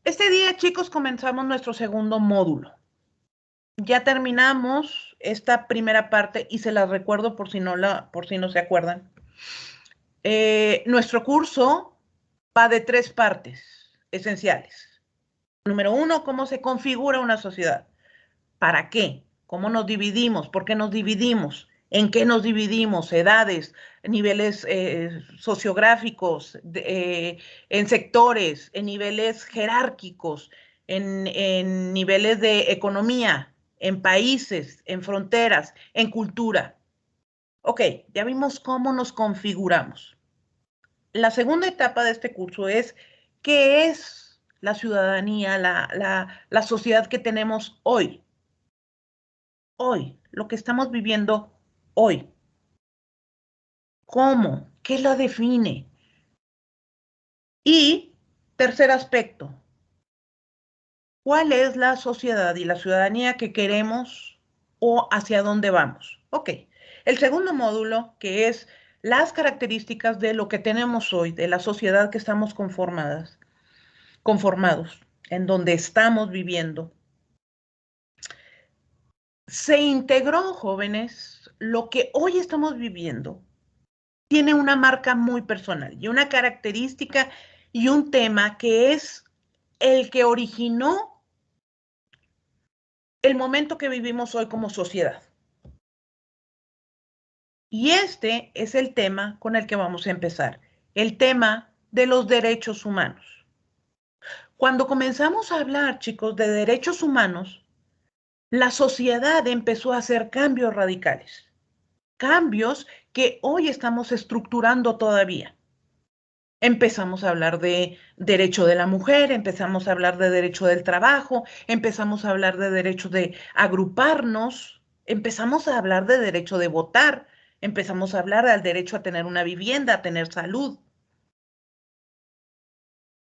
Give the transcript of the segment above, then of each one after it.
Este día, chicos, comenzamos nuestro segundo módulo. Ya terminamos esta primera parte y se las recuerdo por si no se acuerdan. Nuestro curso va de 3 partes esenciales. Número 1, cómo se configura una sociedad. ¿Para qué? ¿Cómo nos dividimos? ¿Por qué nos dividimos? ¿En qué nos dividimos? Edades, niveles sociográficos, en sectores, en niveles jerárquicos, en niveles de economía, en países, en fronteras, en cultura. Ok, ya vimos cómo nos configuramos. La segunda etapa de este curso es qué es la ciudadanía, la sociedad que tenemos hoy. Hoy, lo que estamos viviendo hoy. ¿Cómo? ¿Qué la define? Y tercer aspecto, ¿cuál es la sociedad y la ciudadanía que queremos o hacia dónde vamos? Ok, el segundo módulo, que es las características de lo que tenemos hoy, de la sociedad que estamos conformados, en donde estamos viviendo. Se integró, jóvenes, lo que hoy estamos viviendo tiene una marca muy personal y una característica y un tema que es el que originó el momento que vivimos hoy como sociedad. Y este es el tema con el que vamos a empezar, el tema de los derechos humanos. Cuando comenzamos a hablar, chicos, de derechos humanos, la sociedad empezó a hacer cambios radicales, cambios que hoy estamos estructurando todavía. Empezamos a hablar de derecho de la mujer, empezamos a hablar de derecho del trabajo, empezamos a hablar de derecho de agruparnos, empezamos a hablar de derecho de votar, empezamos a hablar del derecho a tener una vivienda, a tener salud.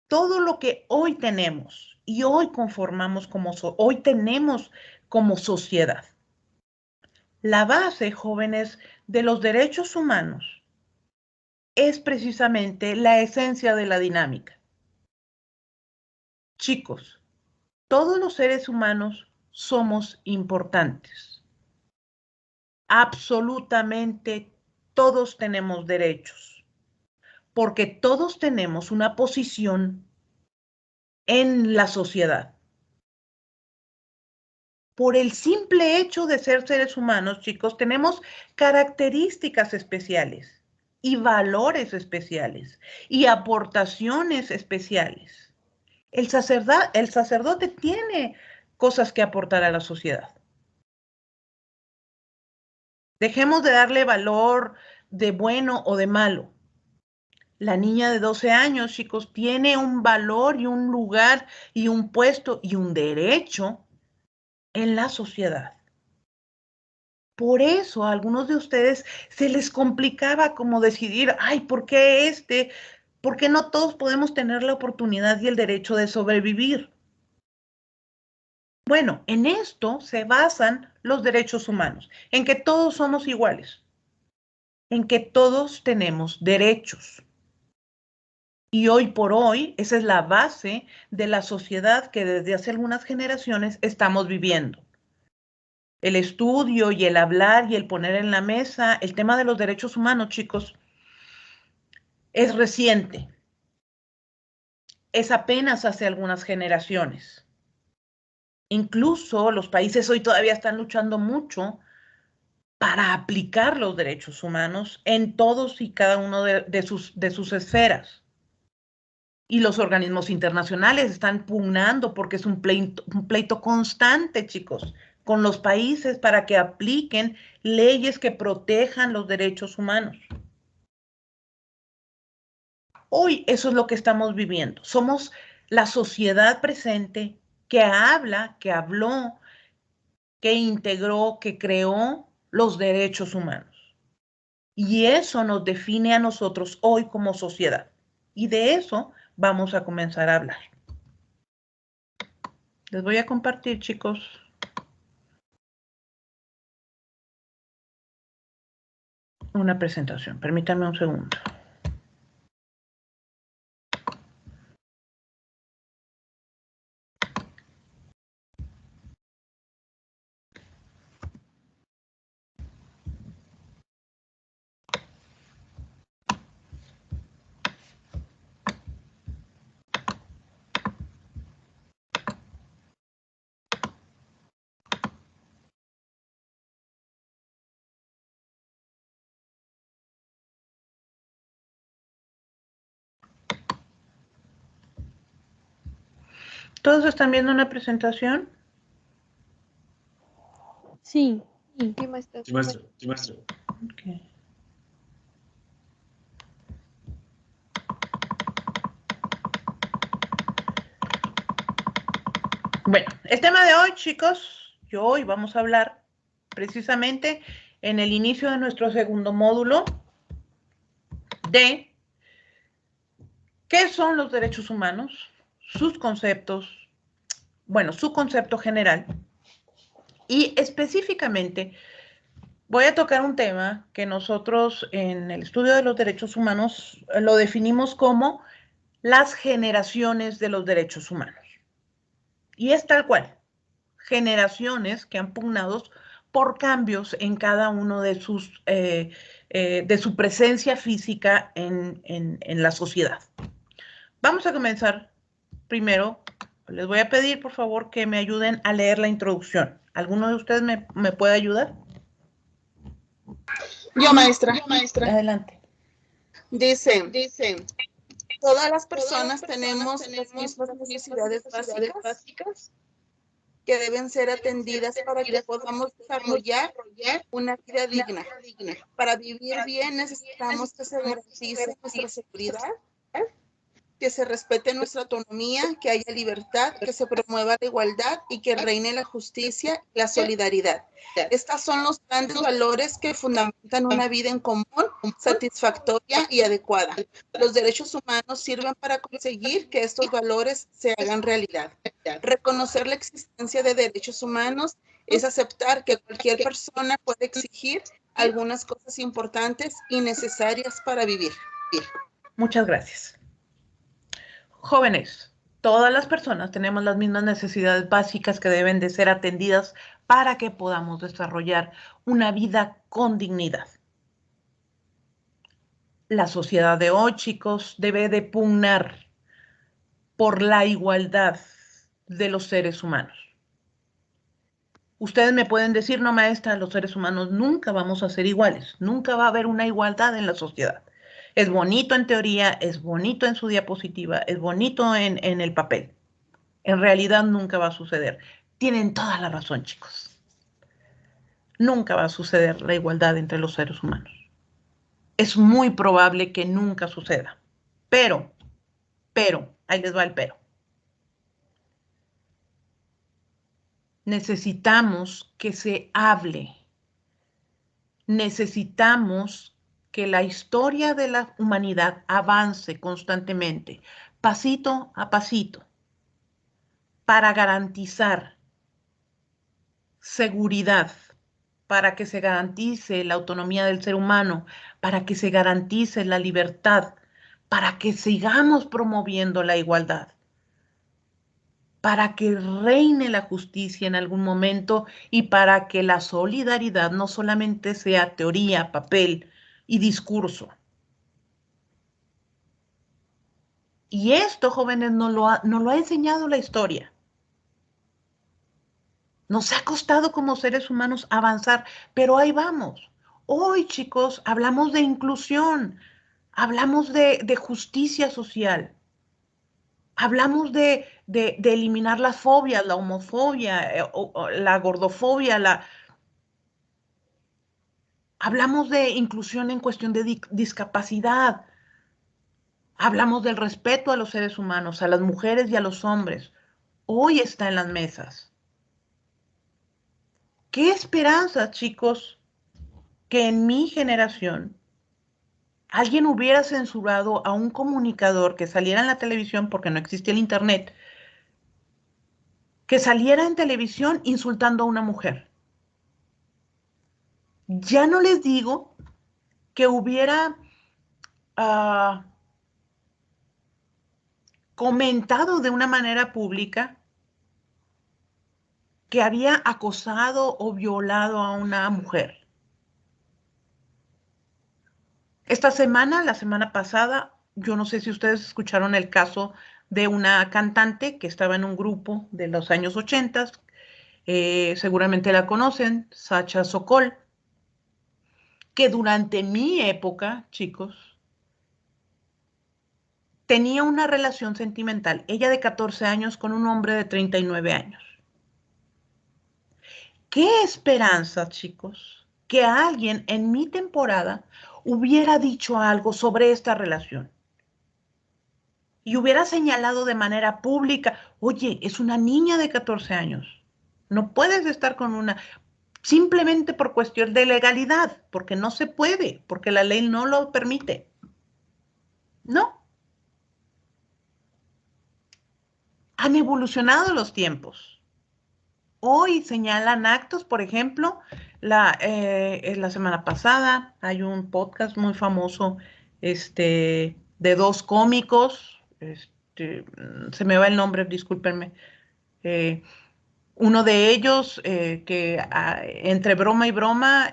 Todo lo que hoy tenemos y hoy conformamos hoy tenemos como sociedad. La base, jóvenes, de los derechos humanos es precisamente la esencia de la dinámica. Chicos, todos los seres humanos somos importantes. Absolutamente todos tenemos derechos, porque todos tenemos una posición en la sociedad. Por el simple hecho de ser seres humanos, chicos, tenemos características especiales y valores especiales y aportaciones especiales. El sacerdote tiene cosas que aportar a la sociedad. Dejemos de darle valor de bueno o de malo. La niña de 12 años, chicos, tiene un valor y un lugar y un puesto y un derecho en la sociedad. Por eso a algunos de ustedes se les complicaba como decidir, ay, ¿por qué este? ¿Por qué no todos podemos tener la oportunidad y el derecho de sobrevivir? Bueno, en esto se basan los derechos humanos, en que todos somos iguales, en que todos tenemos derechos. Y hoy por hoy, esa es la base de la sociedad que desde hace algunas generaciones estamos viviendo. El estudio y el hablar y el poner en la mesa el tema de los derechos humanos, chicos, es reciente. Es apenas hace algunas generaciones. Incluso los países hoy todavía están luchando mucho para aplicar los derechos humanos en todos y cada uno de sus esferas. Y los organismos internacionales están pugnando porque es un pleito constante, chicos, con los países para que apliquen leyes que protejan los derechos humanos. Hoy eso es lo que estamos viviendo. Somos la sociedad presente que habla, que habló, que integró, que creó los derechos humanos. Y eso nos define a nosotros hoy como sociedad. Y de eso vamos a comenzar a hablar. Les voy a compartir, chicos, una presentación. Permítanme un segundo. ¿Todos están viendo una presentación? Sí. Sí, maestra. Sí, maestra. Sí, maestra. Okay. Bueno, el tema de hoy, chicos, hoy vamos a hablar precisamente en el inicio de nuestro segundo módulo de qué son los derechos humanos, sus conceptos, bueno, su concepto general y específicamente voy a tocar un tema que nosotros en el estudio de los derechos humanos lo definimos como las generaciones de los derechos humanos. Y es tal cual, generaciones que han pugnado por cambios en cada uno de su presencia física en la sociedad. Vamos a comenzar primero. Les voy a pedir, por favor, que me ayuden a leer la introducción. ¿Alguno de ustedes me puede ayudar? Yo, maestra. Adelante. Dice, todas las personas tenemos las mismas necesidades básicas que deben ser atendidas para que podamos desarrollar una vida digna. Para vivir bien necesitamos que se garantice nuestra seguridad, que se respete nuestra autonomía, que haya libertad, que se promueva la igualdad y que reine la justicia y la solidaridad. Estos son los grandes valores que fundamentan una vida en común, satisfactoria y adecuada. Los derechos humanos sirven para conseguir que estos valores se hagan realidad. Reconocer la existencia de derechos humanos es aceptar que cualquier persona puede exigir algunas cosas importantes y necesarias para vivir. Muchas gracias. Jóvenes, todas las personas tenemos las mismas necesidades básicas que deben de ser atendidas para que podamos desarrollar una vida con dignidad. La sociedad de hoy, chicos, debe de pugnar por la igualdad de los seres humanos. Ustedes me pueden decir, no, maestra, los seres humanos nunca vamos a ser iguales, nunca va a haber una igualdad en la sociedad. Es bonito en teoría, es bonito en su diapositiva, es bonito en el papel. En realidad nunca va a suceder. Tienen toda la razón, chicos. Nunca va a suceder la igualdad entre los seres humanos. Es muy probable que nunca suceda. Pero, ahí les va el pero. Necesitamos que se hable. Necesitamos que la historia de la humanidad avance constantemente, pasito a pasito, para garantizar seguridad, para que se garantice la autonomía del ser humano, para que se garantice la libertad, para que sigamos promoviendo la igualdad, para que reine la justicia en algún momento y para que la solidaridad no solamente sea teoría, papel y discurso. Y esto, jóvenes, nos lo ha enseñado la historia. Nos ha costado como seres humanos avanzar, pero ahí vamos. Hoy, chicos, hablamos de inclusión, hablamos de justicia social, hablamos de eliminar las fobias, la homofobia, la gordofobia, hablamos de inclusión en cuestión de discapacidad, hablamos del respeto a los seres humanos, a las mujeres y a los hombres. Hoy está en las mesas. ¿Qué esperanza, chicos, que en mi generación alguien hubiera censurado a un comunicador que saliera en la televisión porque no existía el internet, que saliera en televisión insultando a una mujer? Ya no les digo que hubiera comentado de una manera pública que había acosado o violado a una mujer. Esta semana, la semana pasada, yo no sé si ustedes escucharon el caso de una cantante que estaba en un grupo de los años 80, seguramente la conocen, Sacha Sokol, que durante mi época, chicos, tenía una relación sentimental, ella de 14 años con un hombre de 39 años. ¿Qué esperanza, chicos, que alguien en mi temporada hubiera dicho algo sobre esta relación y hubiera señalado de manera pública, oye, es una niña de 14 años, no puedes estar con una, simplemente por cuestión de legalidad, porque no se puede, porque la ley no lo permite. No, han evolucionado los tiempos. Hoy señalan actos, por ejemplo, la semana pasada hay un podcast muy famoso de dos cómicos, se me va el nombre, discúlpenme. eh, Uno de ellos, que entre broma y broma,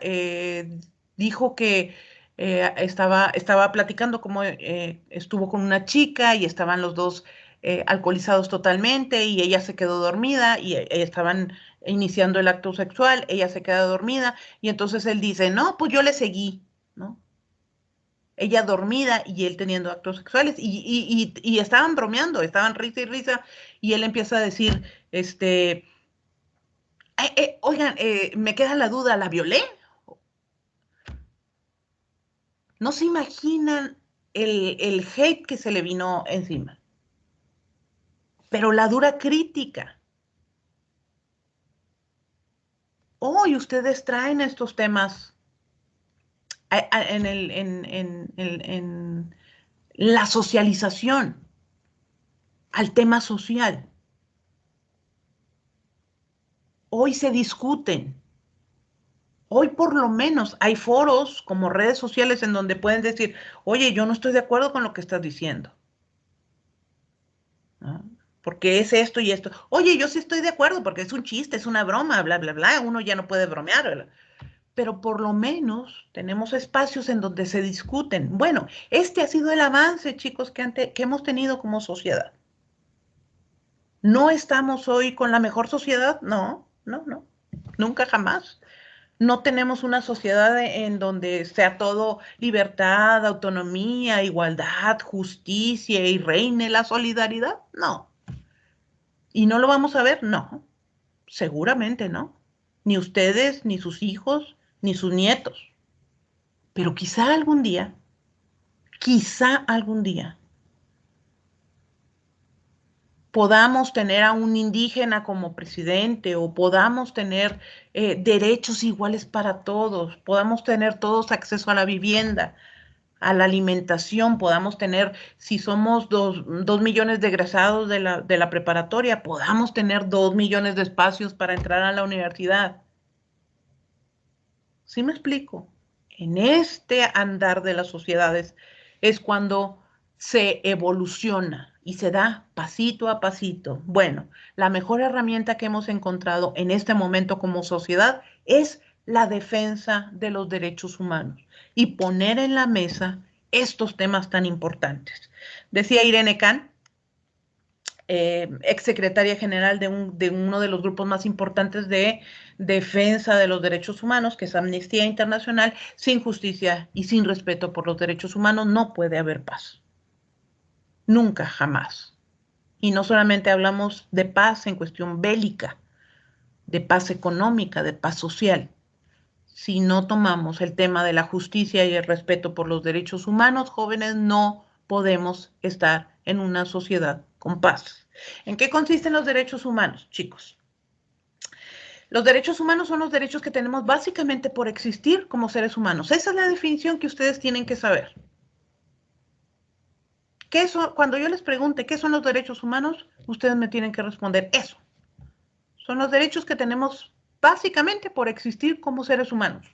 dijo que estaba platicando cómo estuvo con una chica y estaban los dos alcoholizados totalmente y ella se quedó dormida y estaban iniciando el acto sexual, ella se queda dormida y entonces él dice, no, pues yo le seguí, ¿no? Ella dormida y él teniendo actos sexuales y estaban bromeando, estaban risa y risa y él empieza a decir, oigan, me queda la duda, ¿la violé? No se imaginan el hate que se le vino encima. Pero la dura crítica. Hoy ustedes traen estos temas en la socialización, al tema social. Hoy se discuten. Hoy por lo menos hay foros como redes sociales en donde pueden decir, oye, yo no estoy de acuerdo con lo que estás diciendo, ¿no? Porque es esto y esto. Oye, yo sí estoy de acuerdo porque es un chiste, es una broma, bla, bla, bla. Uno ya no puede bromear, ¿verdad? Pero por lo menos tenemos espacios en donde se discuten. Bueno, este ha sido el avance, chicos, que hemos tenido como sociedad. ¿No estamos hoy con la mejor sociedad? No, no, no. Nunca jamás. No tenemos una sociedad en donde sea todo libertad, autonomía, igualdad, justicia y reine la solidaridad. No. ¿Y no lo vamos a ver? No, seguramente no. Ni ustedes, ni sus hijos, ni sus nietos. Pero quizá algún día, podamos tener a un indígena como presidente o podamos tener derechos iguales para todos, podamos tener todos acceso a la vivienda, a la alimentación, podamos tener, si somos 2 millones de egresados de la preparatoria, podamos tener 2 millones de espacios para entrar a la universidad. ¿Sí me explico? En este andar de las sociedades es cuando se evoluciona y se da pasito a pasito. Bueno, la mejor herramienta que hemos encontrado en este momento como sociedad es la defensa de los derechos humanos y poner en la mesa estos temas tan importantes. Decía Irene Khan, exsecretaria general de uno de los grupos más importantes de defensa de los derechos humanos, que es Amnistía Internacional, sin justicia y sin respeto por los derechos humanos no puede haber paz. Nunca, jamás. Y no solamente hablamos de paz en cuestión bélica, de paz económica, de paz social. Si no tomamos el tema de la justicia y el respeto por los derechos humanos, jóvenes, no podemos estar en una sociedad con paz. ¿En qué consisten los derechos humanos, chicos? Los derechos humanos son los derechos que tenemos básicamente por existir como seres humanos. Esa es la definición que ustedes tienen que saber. Cuando yo les pregunte qué son los derechos humanos, ustedes me tienen que responder eso. Son los derechos que tenemos básicamente por existir como seres humanos.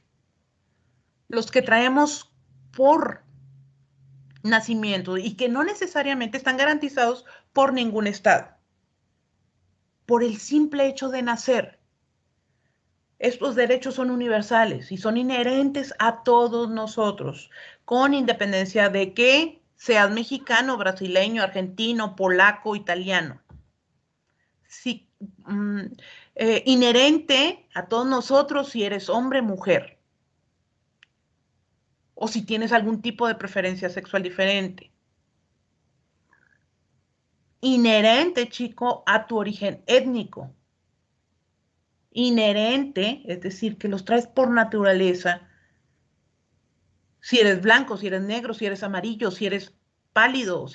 Los que traemos por nacimiento y que no necesariamente están garantizados por ningún estado. Por el simple hecho de nacer. Estos derechos son universales y son inherentes a todos nosotros, con independencia de que seas mexicano, brasileño, argentino, polaco, italiano. Sí, inherente a todos nosotros si eres hombre, mujer, o si tienes algún tipo de preferencia sexual diferente. inherente, chico, a tu origen étnico. Inherente, es decir, que los traes por naturaleza. Si eres blanco, si eres negro, si eres amarillo, si eres pálido,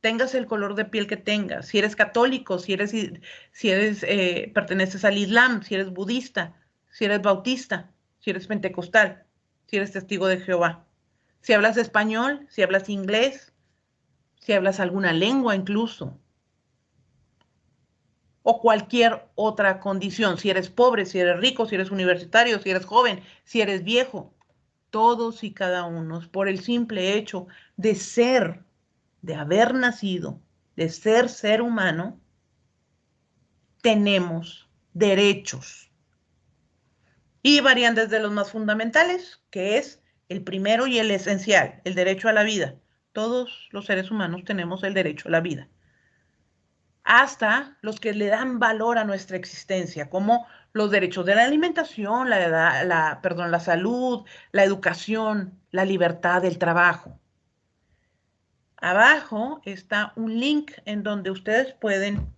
tengas el color de piel que tengas, si eres católico, perteneces al Islam, si eres budista, si eres bautista, si eres pentecostal, si eres testigo de Jehová, si hablas español, si hablas inglés, si hablas alguna lengua incluso, o cualquier otra condición, si eres pobre, si eres rico, si eres universitario, si eres joven, si eres viejo, todos y cada uno, por el simple hecho de ser, de haber nacido, de ser humano, tenemos derechos. Y varían desde los más fundamentales, que es el primero y el esencial, el derecho a la vida. Todos los seres humanos tenemos el derecho a la vida. Hasta los que le dan valor a nuestra existencia, como los derechos de la alimentación, la salud, la educación, la libertad del trabajo. Abajo está un link en donde ustedes pueden,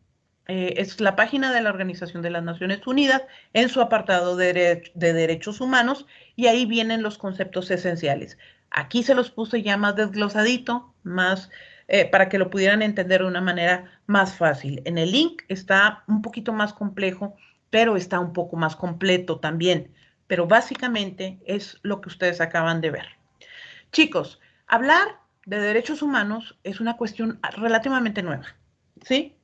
es la página de la Organización de las Naciones Unidas en su apartado de derechos humanos y ahí vienen los conceptos esenciales. Aquí se los puse ya más desglosadito, más para que lo pudieran entender de una manera más fácil. En el link está un poquito más complejo, pero está un poco más completo también. Pero básicamente es lo que ustedes acaban de ver. Chicos, hablar de derechos humanos es una cuestión relativamente nueva, ¿sí?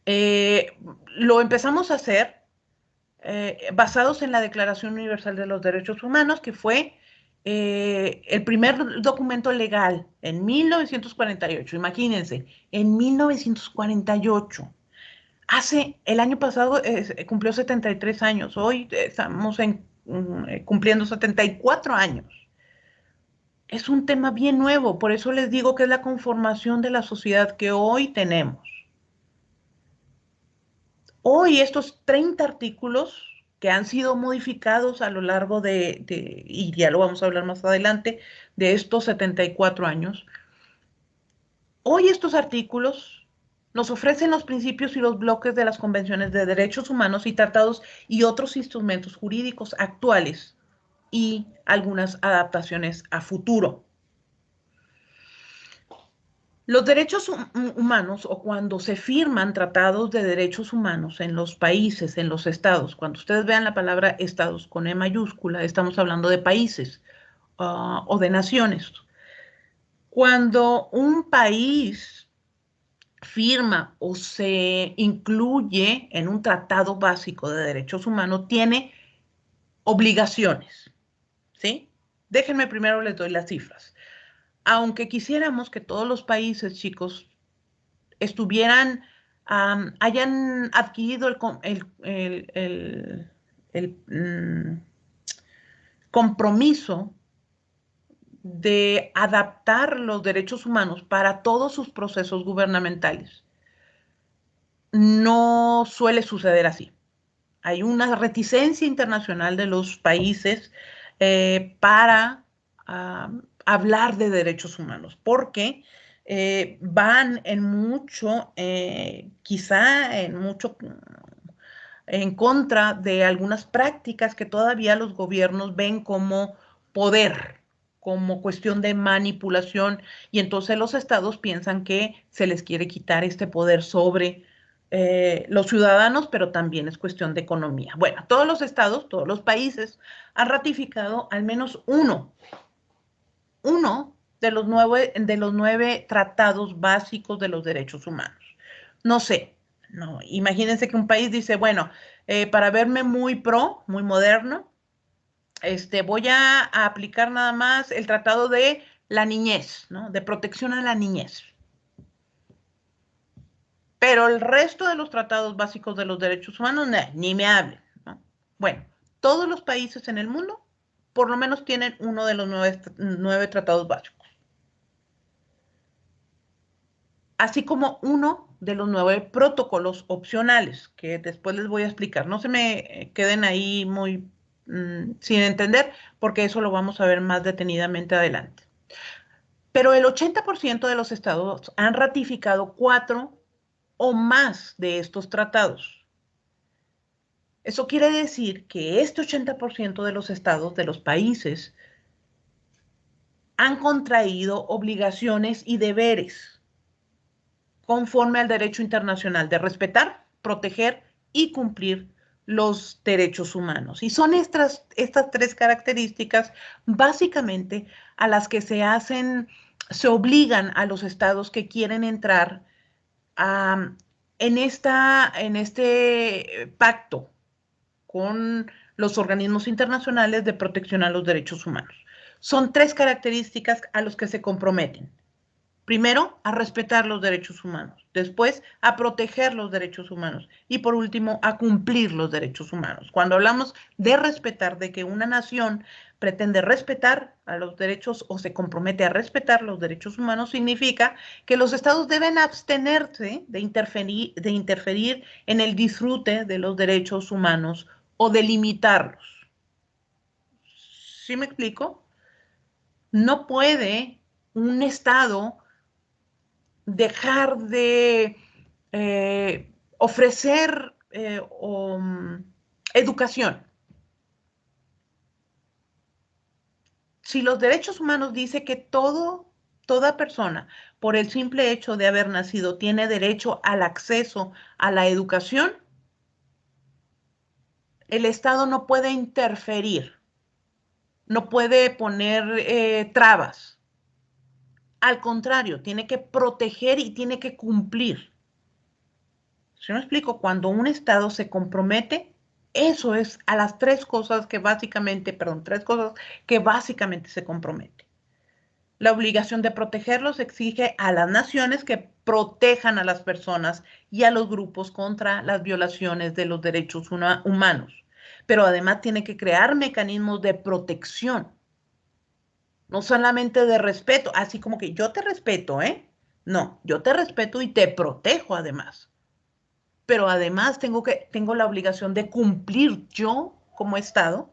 Lo empezamos a hacer basados en la Declaración Universal de los Derechos Humanos, que fue el primer documento legal en 1948. Imagínense, en 1948. El año pasado cumplió 73 años, hoy estamos cumpliendo 74 años. Es un tema bien nuevo, por eso les digo que es la conformación de la sociedad que hoy tenemos. Hoy estos 30 artículos que han sido modificados a lo largo y ya lo vamos a hablar más adelante, de estos 74 años, hoy estos artículos nos ofrecen los principios y los bloques de las convenciones de derechos humanos y tratados y otros instrumentos jurídicos actuales y algunas adaptaciones a futuro. Los derechos humanos o cuando se firman tratados de derechos humanos en los países, en los estados, cuando ustedes vean la palabra estados con E mayúscula, estamos hablando de países o de naciones. Cuando un país firma o se incluye en un tratado básico de derechos humanos, tiene obligaciones, ¿sí? Déjenme primero les doy las cifras. Aunque quisiéramos que todos los países, chicos, hayan adquirido el compromiso de adaptar los derechos humanos para todos sus procesos gubernamentales. No suele suceder así. Hay una reticencia internacional de los países para hablar de derechos humanos, porque van en mucho, quizá en mucho en contra de algunas prácticas que todavía los gobiernos ven como poder, como cuestión de manipulación, y entonces los estados piensan que se les quiere quitar este poder sobre los ciudadanos, pero también es cuestión de economía. Bueno, todos los estados, todos los países han ratificado al menos uno de los 9 tratados básicos de los derechos humanos. No sé, no, imagínense que un país dice, bueno, para verme muy muy moderno, voy a aplicar nada más el tratado de la niñez, ¿no? De protección a la niñez. Pero el resto de los tratados básicos de los derechos humanos, ni me hablen, ¿no? Bueno, todos los países en el mundo por lo menos tienen uno de los 9 tratados básicos. Así como uno de los 9 protocolos opcionales, que después les voy a explicar. No se me queden ahí muy sin entender, porque eso lo vamos a ver más detenidamente adelante. Pero el 80% de los estados han ratificado 4 o más de estos tratados. Eso quiere decir que este 80% de los estados, de los países, han contraído obligaciones y deberes conforme al derecho internacional de respetar, proteger y cumplir los derechos humanos. Y son estas 3 características básicamente a las que se obligan a los estados que quieren entrar en este pacto con los organismos internacionales de protección a los derechos humanos. Son 3 características a los que se comprometen. Primero, a respetar los derechos humanos. Después, a proteger los derechos humanos. Y por último, a cumplir los derechos humanos. Cuando hablamos de respetar, de que una nación pretende respetar a los derechos o se compromete a respetar los derechos humanos, significa que los estados deben abstenerse de interferir en el disfrute de los derechos humanos o de limitarlos. ¿Sí me explico? No puede un estado dejar de ofrecer educación. Si los derechos humanos dicen que toda persona, por el simple hecho de haber nacido, tiene derecho al acceso a la educación, el Estado no puede interferir, no puede poner trabas. Al contrario, tiene que proteger y tiene que cumplir. ¿Sí me explico? Cuando un Estado se compromete, eso es a las 3 cosas que básicamente se compromete. La obligación de protegerlos exige a las naciones que protejan a las personas y a los grupos contra las violaciones de los derechos humanos. Pero además tiene que crear mecanismos de protección, no solamente de respeto, así como que yo te respeto, ¿eh? No, yo te respeto y te protejo además. Pero además tengo la obligación de cumplir yo como Estado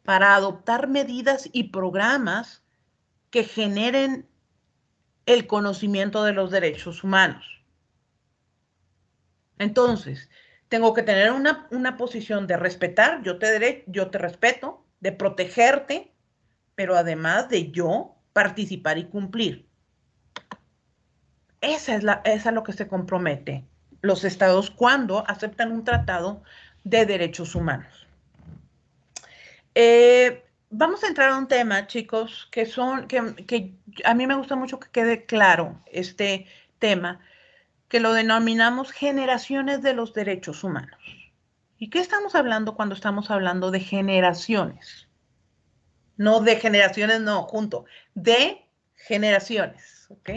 para adoptar medidas y programas que generen el conocimiento de los derechos humanos. Entonces, tengo que tener una posición de respetar, yo te respeto, de protegerte, pero además de yo participar y cumplir. Esa es lo que se compromete los estados cuando aceptan un tratado de derechos humanos. Vamos a entrar a un tema, chicos, que a mí me gusta mucho que quede claro este tema, que lo denominamos generaciones de los derechos humanos. ¿Y qué estamos hablando cuando estamos hablando de generaciones? No de generaciones, no, junto, de generaciones, ¿ok?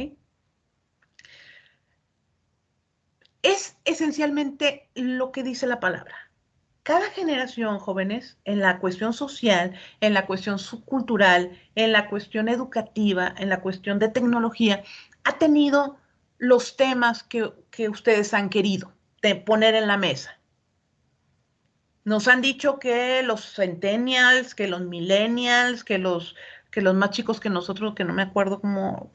Es esencialmente lo que dice la palabra. Cada generación, jóvenes, en la cuestión social, en la cuestión subcultural, en la cuestión educativa, en la cuestión de tecnología, ha tenido los temas que ustedes han querido poner en la mesa. Nos han dicho que los centennials, que los millennials, que los más chicos que nosotros, que no me acuerdo cómo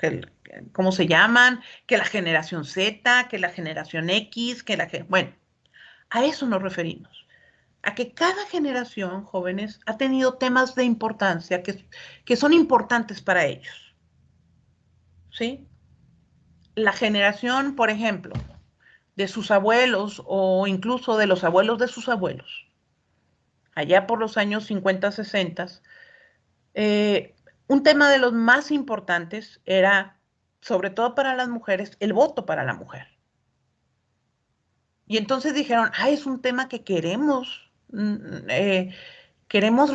se llaman, que la generación Z, que la generación X, bueno, a eso nos referimos. A que cada generación, jóvenes, ha tenido temas de importancia que son importantes para ellos. ¿Sí? La generación, por ejemplo, de sus abuelos o incluso de los abuelos de sus abuelos, allá por los años 50, 60, un tema de los más importantes era, sobre todo para las mujeres, el voto para la mujer. Y entonces dijeron, es un tema que queremos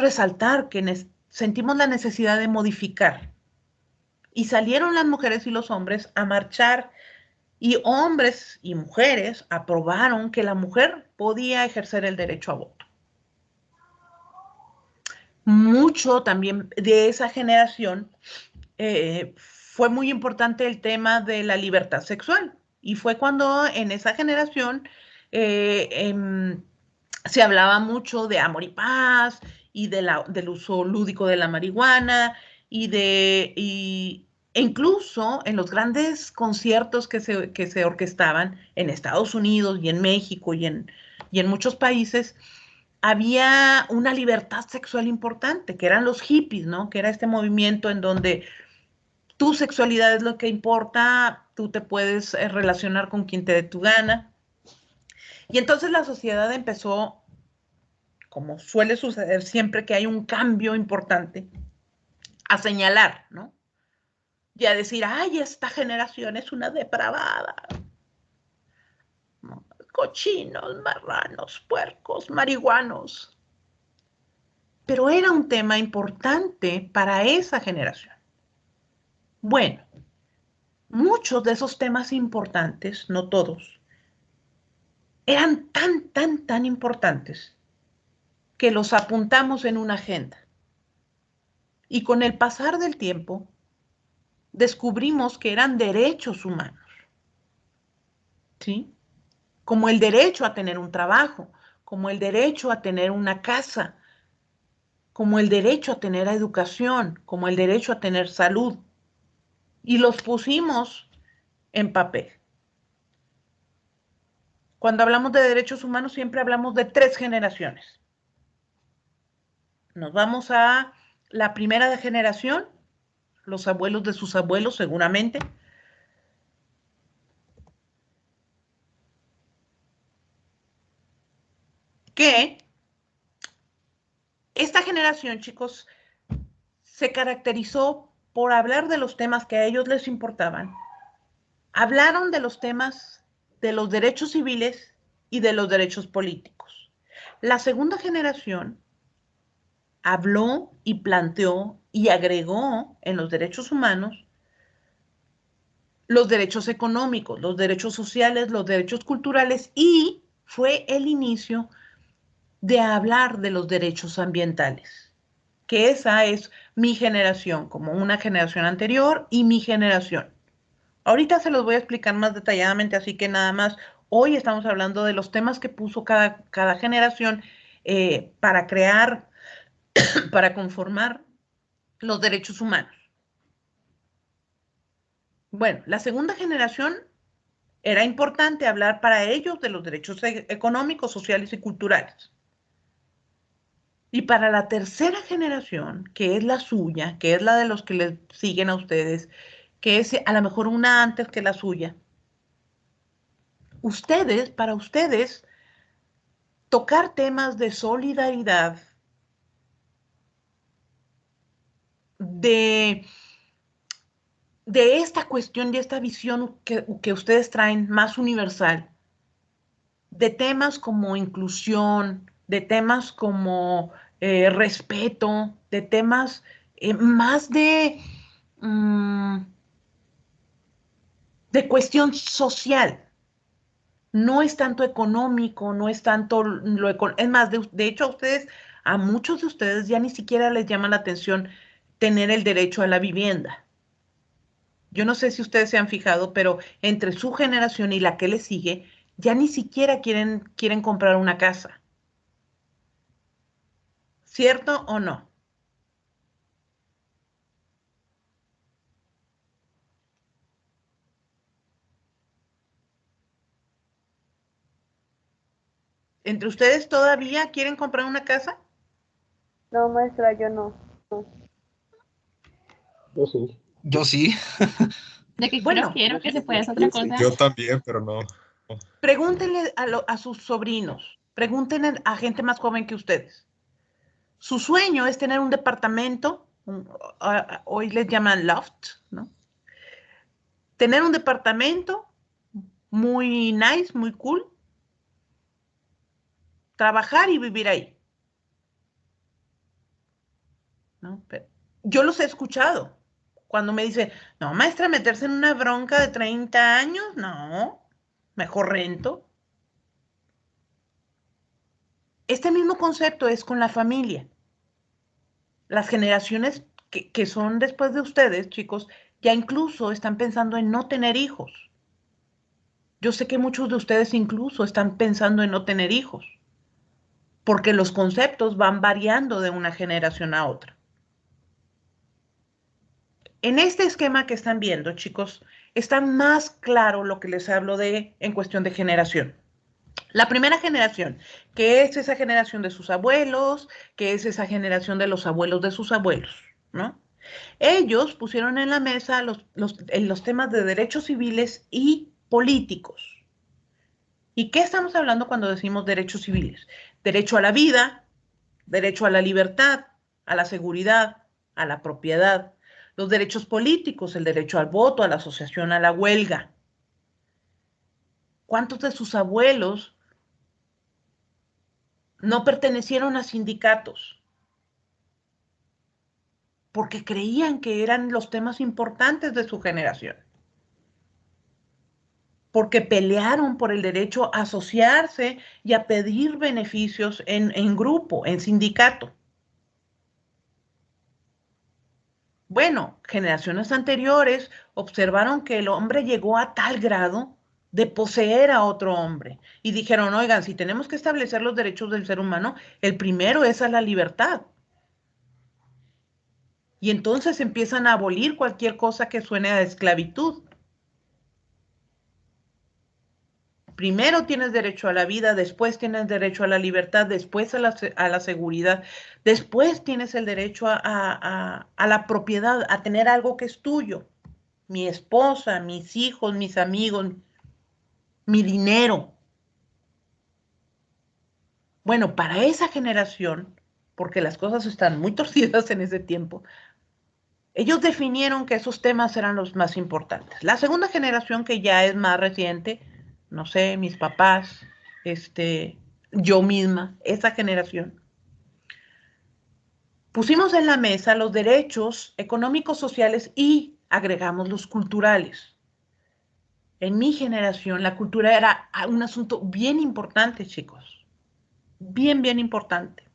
resaltar, que sentimos la necesidad de modificar. Y salieron las mujeres y los hombres a marchar, y hombres y mujeres aprobaron que la mujer podía ejercer el derecho a voto. Mucho también de esa generación fue muy importante el tema de la libertad sexual. Y fue cuando en esa generación se hablaba mucho de amor y paz y del uso lúdico de la marihuana e incluso en los grandes conciertos que se orquestaban en Estados Unidos y en México y en muchos países, había una libertad sexual importante, que eran los hippies, ¿no? Que era este movimiento en donde tu sexualidad es lo que importa, tú te puedes relacionar con quien te dé tu gana. Y entonces la sociedad empezó, como suele suceder siempre que hay un cambio importante, a señalar, ¿no? Y a decir, ay, esta generación es una depravada. ¿No? Cochinos, marranos, puercos, marihuanos. Pero era un tema importante para esa generación. Bueno, muchos de esos temas importantes, no todos, eran tan importantes que los apuntamos en una agenda. Y con el pasar del tiempo, descubrimos que eran derechos humanos, ¿sí? Como el derecho a tener un trabajo, como el derecho a tener una casa, como el derecho a tener educación, como el derecho a tener salud. Y los pusimos en papel. Cuando hablamos de derechos humanos siempre hablamos de 3 generaciones. Nos vamos a la primera generación, los abuelos de sus abuelos seguramente, que esta generación, chicos, se caracterizó por hablar de los temas que a ellos les importaban. Hablaron de los temas de los derechos civiles y de los derechos políticos. La segunda generación habló y planteó y agregó en los derechos humanos los derechos económicos, los derechos sociales, los derechos culturales y fue el inicio de hablar de los derechos ambientales, que esa es mi generación, como una generación anterior y mi generación. Ahorita se los voy a explicar más detalladamente, así que nada más, hoy estamos hablando de los temas que puso cada generación para crear, para conformar los derechos humanos. Bueno, la segunda generación era importante hablar para ellos de los derechos económicos, sociales y culturales. Y para la tercera generación, que es la suya, que es la de los que les siguen a ustedes, que es a lo mejor una antes que la suya, para ustedes, tocar temas de solidaridad, de, de esta cuestión, de esta visión que ustedes traen más universal, de temas como inclusión, de temas como respeto, de temas más de cuestión social. No es tanto económico, no es tanto lo económico. Es más, de hecho a ustedes, a muchos de ustedes ya ni siquiera les llama la atención tener el derecho a la vivienda. Yo no sé si ustedes se han fijado, pero entre su generación y la que le sigue, ya ni siquiera quieren comprar una casa. ¿Cierto o no? ¿Entre ustedes todavía quieren comprar una casa? No, maestra, yo no. Yo sí. Yo sí. De que Bueno, quiero que se pueda hacer otra cosa. Yo también, pero no. pregúntenle a sus sobrinos, pregúntenle a gente más joven que ustedes. Su sueño es tener un departamento, hoy les llaman loft, ¿no? Tener un departamento muy nice, muy cool, trabajar y vivir ahí, ¿no? Pero yo los he escuchado cuando me dicen, no, maestra, meterse en una bronca de 30 años, no, mejor rento. Este mismo concepto es con la familia. Las generaciones que son después de ustedes, chicos, ya incluso están pensando en no tener hijos. Yo sé que muchos de ustedes incluso están pensando en no tener hijos, porque los conceptos van variando de una generación a otra. En este esquema que están viendo, chicos, está más claro lo que les hablo de en cuestión de generación. La primera generación, que es esa generación de sus abuelos, que es esa generación de los abuelos de sus abuelos, ¿no? Ellos pusieron en la mesa los temas de derechos civiles y políticos. ¿Y qué estamos hablando cuando decimos derechos civiles? Derecho a la vida, derecho a la libertad, a la seguridad, a la propiedad. Los derechos políticos, el derecho al voto, a la asociación, a la huelga. ¿Cuántos de sus abuelos no pertenecieron a sindicatos? Porque creían que eran los temas importantes de su generación. Porque pelearon por el derecho a asociarse y a pedir beneficios en grupo, en sindicato. Bueno, generaciones anteriores observaron que el hombre llegó a tal grado de poseer a otro hombre y dijeron, oigan, si tenemos que establecer los derechos del ser humano, el primero es a la libertad. Y entonces empiezan a abolir cualquier cosa que suene a esclavitud. Primero tienes derecho a la vida, después tienes derecho a la libertad, después a la seguridad, después tienes el derecho a la propiedad, a tener algo que es tuyo. Mi esposa, mis hijos, mis amigos, mi dinero. Bueno, para esa generación, porque las cosas están muy torcidas en ese tiempo, ellos definieron que esos temas eran los más importantes. La segunda generación, que ya es más reciente, no sé, mis papás, yo misma, esa generación, pusimos en la mesa los derechos económicos, sociales y agregamos los culturales. En mi generación, la cultura era un asunto bien importante, chicos. Bien, bien importante.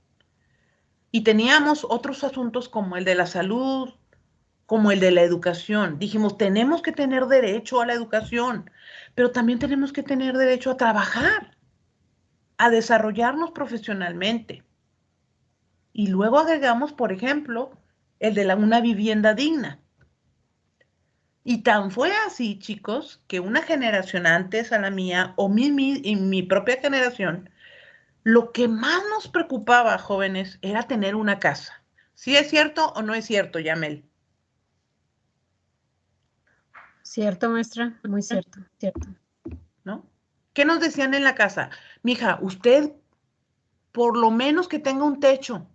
Y teníamos otros asuntos como el de la salud, como el de la educación. Dijimos, tenemos que tener derecho a la educación, pero también tenemos que tener derecho a trabajar, a desarrollarnos profesionalmente. Y luego agregamos, por ejemplo, el de una vivienda digna. Y tan fue así, chicos, que una generación antes a la mía o mi propia generación, lo que más nos preocupaba, jóvenes, era tener una casa. ¿Sí es cierto o no es cierto, Yamel? Cierto, maestra, muy cierto, cierto. ¿No? ¿Qué nos decían en la casa? Mija, usted por lo menos que tenga un techo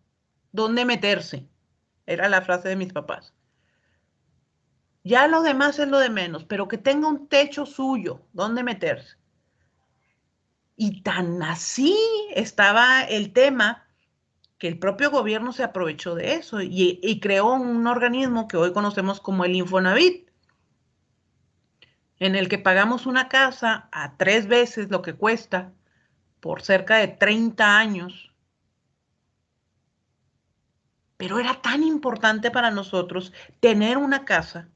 donde meterse. Era la frase de mis papás. Ya lo demás es lo de menos, pero que tenga un techo suyo donde meterse. Y tan así estaba el tema que el propio gobierno se aprovechó de eso y creó un organismo que hoy conocemos como el Infonavit, en el que pagamos una casa a 3 veces lo que cuesta por cerca de 30 años. Pero era tan importante para nosotros tener una casa,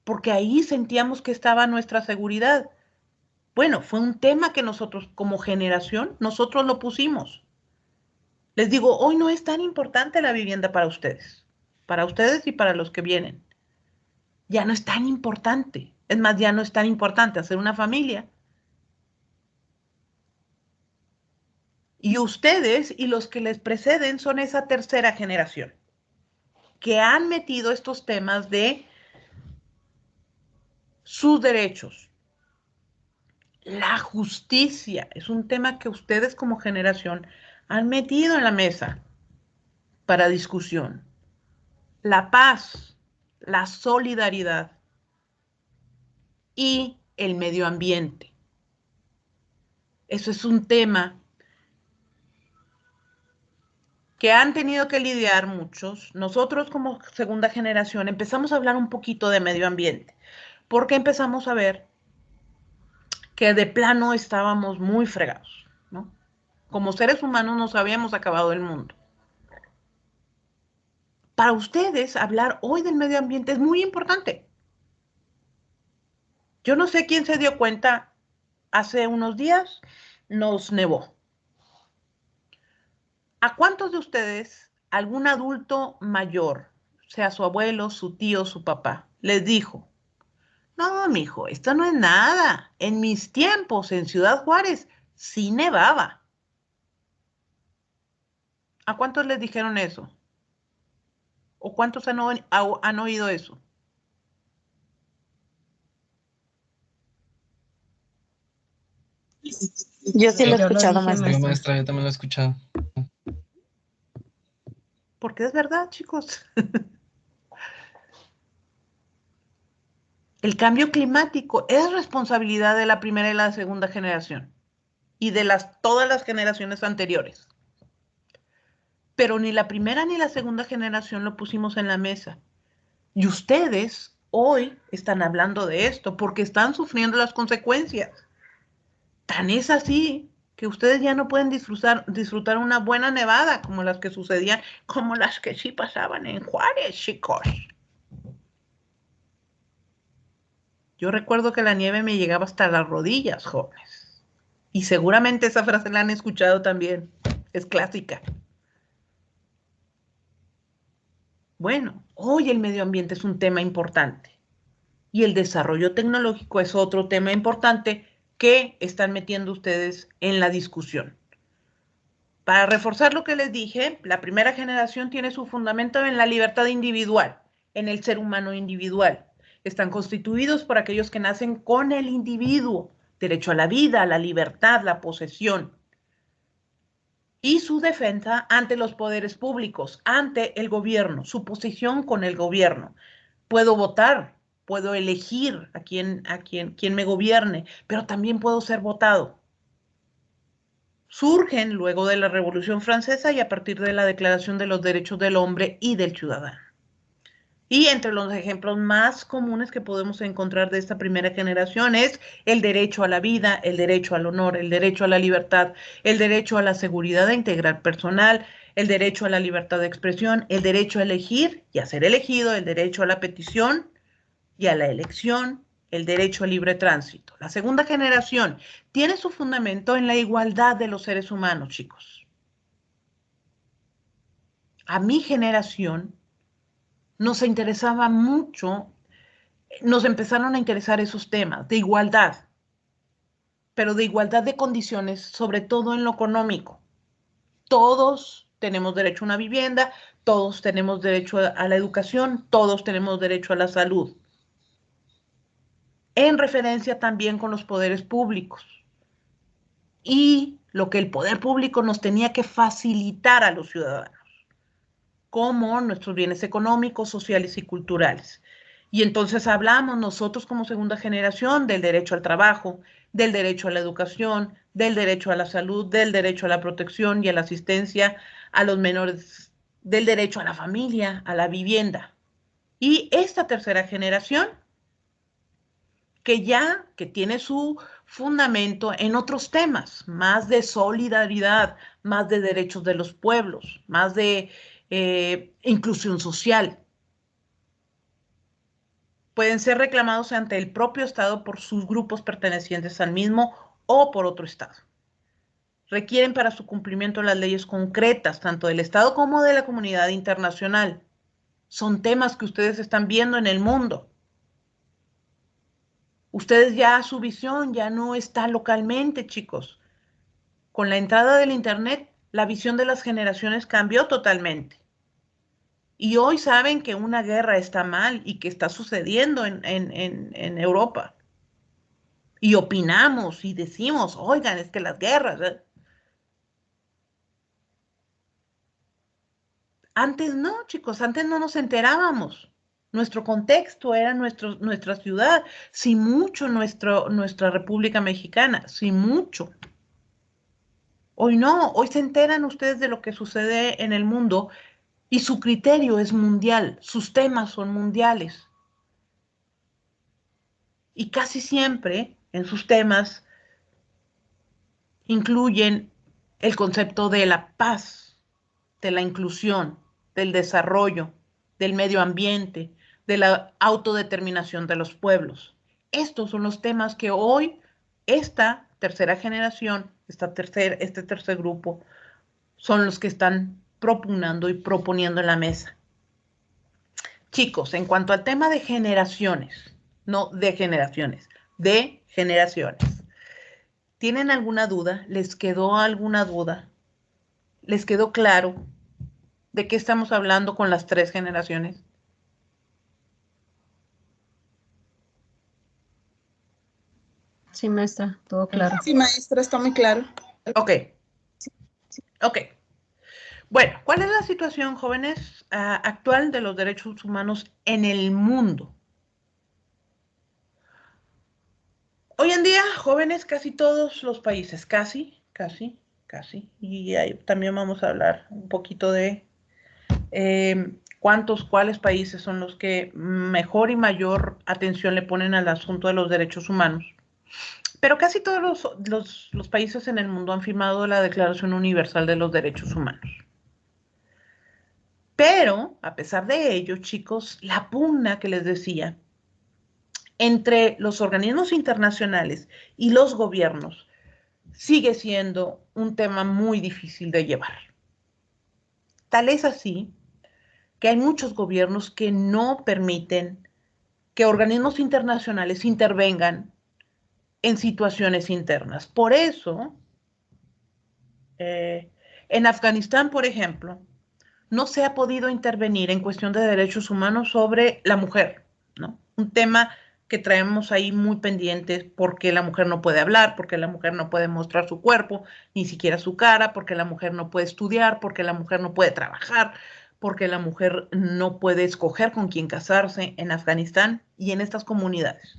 porque ahí sentíamos que estaba nuestra seguridad. Bueno, fue un tema que nosotros como generación, nosotros lo pusimos. Les digo, hoy no es tan importante la vivienda para ustedes y para los que vienen. Ya no es tan importante. Es más, ya no es tan importante hacer una familia. Y ustedes y los que les preceden son esa tercera generación que han metido estos temas de sus derechos. La justicia es un tema que ustedes como generación han metido en la mesa para discusión. La paz, la solidaridad y el medio ambiente. Eso es un tema que han tenido que lidiar muchos. Nosotros como segunda generación empezamos a hablar un poquito de medio ambiente, porque empezamos a ver que de plano estábamos muy fregados, ¿no? Como seres humanos nos habíamos acabado el mundo. Para ustedes, hablar hoy del medio ambiente es muy importante. Yo no sé quién se dio cuenta, hace unos días nos nevó. ¿A cuántos de ustedes, algún adulto mayor, sea su abuelo, su tío, su papá, les dijo, no, mijo, esto no es nada. En mis tiempos en Ciudad Juárez sí nevaba. ¿A cuántos les dijeron eso? ¿O cuántos han oído eso? Yo sí lo he Yo lo escuchado, dije, maestra. Digo, maestra. maestra, yo también lo he escuchado. Porque es verdad, chicos. El cambio climático es responsabilidad de la primera y la segunda generación y de todas las generaciones anteriores. Pero ni la primera ni la segunda generación lo pusimos en la mesa. Y ustedes hoy están hablando de esto porque están sufriendo las consecuencias. Tan es así que ustedes ya no pueden disfrutar una buena nevada como las que sucedían, como las que sí pasaban en Juárez, chicos. Yo recuerdo que la nieve me llegaba hasta las rodillas, jóvenes. Y seguramente esa frase la han escuchado también. Es clásica. Bueno, hoy el medio ambiente es un tema importante. Y el desarrollo tecnológico es otro tema importante que están metiendo ustedes en la discusión. Para reforzar lo que les dije, la primera generación tiene su fundamento en la libertad individual, en el ser humano individual. Están constituidos por aquellos que nacen con el individuo, derecho a la vida, a la libertad, la posesión, y su defensa ante los poderes públicos, ante el gobierno, su posición con el gobierno. Puedo votar, puedo elegir a quién me gobierne, pero también puedo ser votado. Surgen luego de la Revolución Francesa y a partir de la Declaración de los Derechos del Hombre y del Ciudadano. Y entre los ejemplos más comunes que podemos encontrar de esta primera generación es el derecho a la vida, el derecho al honor, el derecho a la libertad, el derecho a la seguridad integral personal, el derecho a la libertad de expresión, el derecho a elegir y a ser elegido, el derecho a la petición y a la elección, el derecho al libre tránsito. La segunda generación tiene su fundamento en la igualdad de los seres humanos, chicos. A mi generación nos interesaba mucho, nos empezaron a interesar esos temas de igualdad, pero de igualdad de condiciones, sobre todo en lo económico. Todos tenemos derecho a una vivienda, todos tenemos derecho a la educación, todos tenemos derecho a la salud. En referencia también con los poderes públicos. Y lo que el poder público nos tenía que facilitar a los ciudadanos, como nuestros bienes económicos, sociales y culturales. Y entonces hablamos nosotros como segunda generación del derecho al trabajo, del derecho a la educación, del derecho a la salud, del derecho a la protección y a la asistencia a los menores, del derecho a la familia, a la vivienda. Y esta tercera generación que tiene su fundamento en otros temas, más de solidaridad, más de derechos de los pueblos, más de inclusión social. Pueden ser reclamados ante el propio Estado por sus grupos pertenecientes al mismo o por otro Estado. Requieren para su cumplimiento las leyes concretas, tanto del Estado como de la comunidad internacional. Son temas que ustedes están viendo en el mundo. Ustedes ya su visión ya no está localmente, chicos. Con la entrada del Internet, la visión de las generaciones cambió totalmente. Y hoy saben que una guerra está mal y que está sucediendo en Europa. Y opinamos y decimos, oigan, es que las guerras. Antes no, chicos, antes no nos enterábamos. Nuestro contexto era nuestra ciudad, si mucho nuestra República Mexicana, si mucho. Hoy no, hoy se enteran ustedes de lo que sucede en el mundo y su criterio es mundial, sus temas son mundiales. Y casi siempre en sus temas incluyen el concepto de la paz, de la inclusión, del desarrollo, del medio ambiente, de la autodeterminación de los pueblos. Estos son los temas que hoy esta tercera generación, este tercer grupo, son los que están propugnando y proponiendo en la mesa. Chicos, en cuanto al tema de generaciones, no de generaciones, de generaciones, ¿tienen alguna duda? ¿Les quedó alguna duda? ¿Les quedó claro de qué estamos hablando con las 3 generaciones? Sí, maestra, todo claro. Sí, maestra, está muy claro. Ok, ok. Bueno, ¿cuál es la situación, jóvenes, actual de los derechos humanos en el mundo? Hoy en día, jóvenes, casi todos los países, casi, y ahí también vamos a hablar un poquito de cuáles países son los que mejor y mayor atención le ponen al asunto de los derechos humanos. Pero casi todos los países en el mundo han firmado la Declaración Universal de los Derechos Humanos. Pero, a pesar de ello, chicos, la pugna que les decía entre los organismos internacionales y los gobiernos sigue siendo un tema muy difícil de llevar. Tal es así que hay muchos gobiernos que no permiten que organismos internacionales intervengan en situaciones internas. Por eso, en Afganistán, por ejemplo, no se ha podido intervenir en cuestión de derechos humanos sobre la mujer, ¿no? Un tema que traemos ahí muy pendiente porque la mujer no puede hablar, porque la mujer no puede mostrar su cuerpo, ni siquiera su cara, porque la mujer no puede estudiar, porque la mujer no puede trabajar, porque la mujer no puede escoger con quién casarse en Afganistán y en estas comunidades.